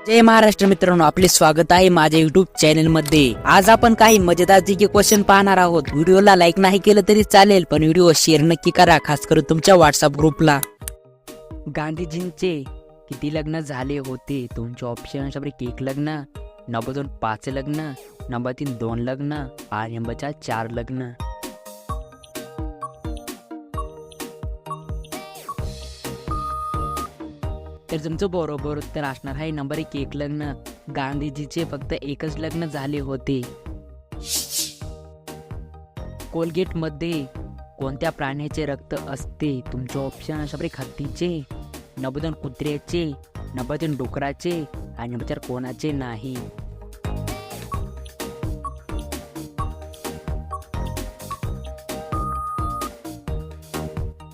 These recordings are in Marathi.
जय महाराष्ट्र मित्रांनो, आपले स्वागत आहे माझ्या युट्यूब चॅनल मध्ये। आज आपण काही मजेदार जीके क्वेश्चन पाहणार आहोत। व्हिडिओला लाईक नाही केलं तरी चालेल, पण व्हिडिओ शेअर नक्की करा, खास करून तुमच्या व्हॉट्सअप ग्रुपला। गांधीजींचे किती लग्न झाले होते? तुमचे ऑप्शन: 1 लग्न, नंबर 2 5 लग्न, नंबर 3 2 लग्न आणि नंबर 4 4 लग्न। तर तुमचं बरोबर उत्तर असणार आहे नंबर 1 लग्न। गांधीजीचे फक्त एकच लग्न झाले होते। कोलगेट मध्ये कोणत्या प्राण्याचे रक्त असते? तुमचे ऑप्शन: हत्तीचे, नंबर 2 कुत्र्याचे, नंबर 3 डुकराचे आणि नंबर 4 कोणाचे नाही।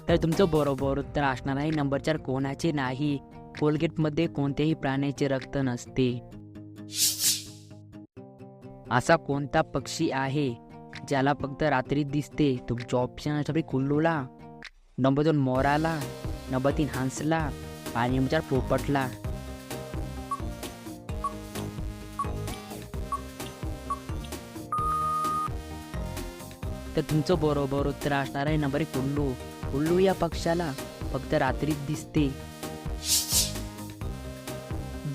तर तुमचं बरोबर उत्तर असणार आहे नंबर 4 कोणाचे नाही। कोलगेट मध्ये कोणत्याही प्राण्याचे रक्त नसते। असा कोणता पक्षी आहे ज्याला फक्त रात्री दिसते? तुमचे ऑप्शन: कुल्लूला, नंबर 2 मोराला, नंबर 3 हंसला आणि नंबर 4 पोपटला। तर तुमचं बरोबर उत्तर असणार आहे नंबर 1 कुल्लू। कुल्लू या पक्षाला फक्त रात्रीच दिसते।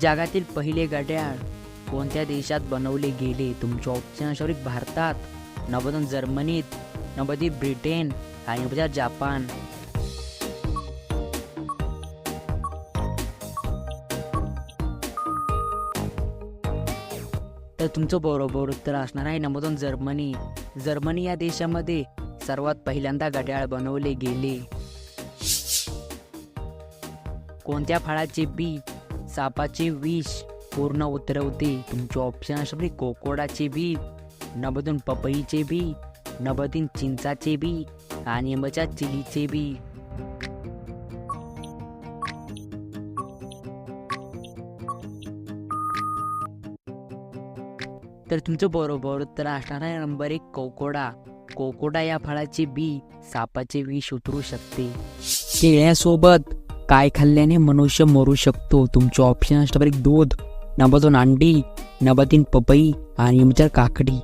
जगातील पहिले घड्याळ कोणत्या देशात बनवले गेले? तुमचे ऑप्शन: भारतात, नंबर 2 जर्मनीत, नंबर 3 ब्रिटन आणि नंबर 4 जपान। तर तुमचं बरोबर उत्तर असणार आहे नंबर 2 जर्मनी। जर्मनी या देशामध्ये सर्वात पहिल्यांदा घड्याळ बनवले गेले। कोणत्या फळाचे बी सापाचे विष पूर्ण उतरवते? तुमचे ऑप्शन: कोकोडाचे बी, नंबर 2 पपईचे बी, नंबर 3 चिंचाचे बी आणि नंबर 4 चिलीचे बी। तर तुमचं बरोबर उत्तर असणार आहे नंबर 1 कोकोडा। कोकोडा या फळाचे बी सापाचे विष उतरू शकते। केळ्यासोबत काय खाल्ल्याने मनुष्य मरू शकतो? तुमचे ऑप्शन: 1 दूध, नंबर 2 अंडी, नंबर 3 पपई आणि नंबर 4 काकडी।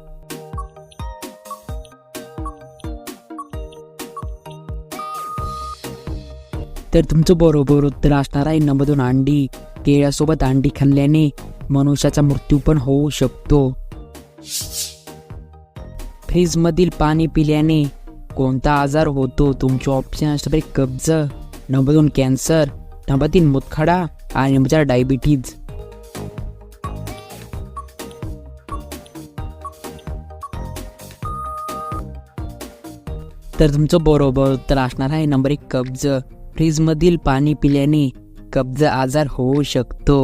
तर तुमचं बरोबर उत्तर असणार आहे नंबर 2 अंडी। केळ्यासोबत अंडी खाल्ल्याने मनुष्याचा मृत्यू पण होऊ शकतो। फ्रीज मधील पाणी पिल्याने कोणता आजार होतो? तुमचे ऑप्शन: 1 कब्ज, नंबर 2 कॅन्सर, नंबर 3 मूतखडा आणि नंबर 4 डायबिटीज। तर तुमचं बरोबर उत्तर असणार आहे नंबर 1 कब्ज। फ्रीज मधील पाणी पिल्याने कब्ज आजार होऊ शकतो।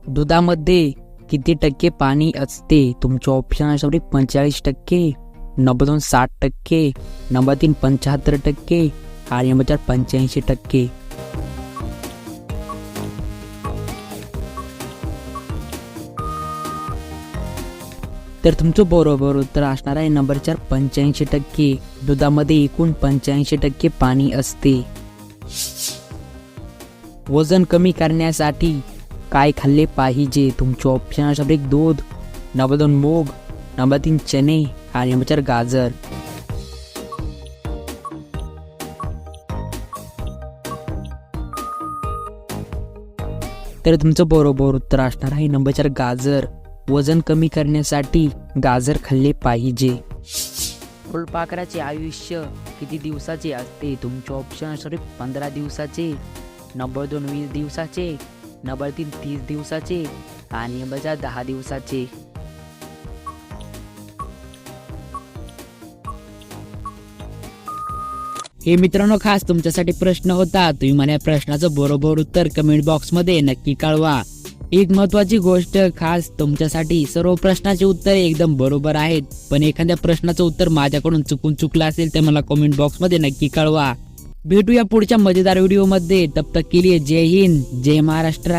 दुधामध्ये किती टक्के पाणी असते? तुमचे ऑप्शन: 45%, नंबर 2 60%, नंबर 3 75% आणि नंबर 4 85%। तर तुमचं बरोबर उत्तर असणार आहे नंबर 4 85%। दुधामध्ये एकूण 85% पाणी असते। वजन कमी करण्यासाठी काय खाल्ले पाहिजे? तुमचे ऑप्शन: 1 दूध, नंबर 2 मूग, नंबर 3 चणे आणि नंबर 4 गाजर। तर तुमचं बरोबर उत्तर असणार आहे नंबर 4 गाजर। वजन कमी करण्यासाठी गाजर खाल्ले पाहिजे। फुलपाखराचे आयुष्य किती दिवसाचे असते? तुमचे ऑप्शन: 15 दिवसाचे, नंबर 2 20 दिवसाचे, नंबर 3 30 दिवसाचे आणि नंबर 4 10 दिवसाचे। हे मित्रांनो, खास तुमच्यासाठी प्रश्न होता। तुम्ही मला प्रश्नाचं बरोबर उत्तर कमेंट बॉक्स मध्ये नक्की कळवा। एक महत्वाची गोष्ट खास तुमच्यासाठी, सर्व प्रश्नाचे उत्तर एकदम बरोबर आहेत, पण एखाद्या प्रश्नाचं उत्तर माझ्याकडून चुकलं असेल तर मला कमेंट बॉक्स मध्ये नक्की कळवा। भेटूया पुढच्या मजेदार व्हिडिओ मध्ये। तब तक के लिए जय हिंद, जय महाराष्ट्र।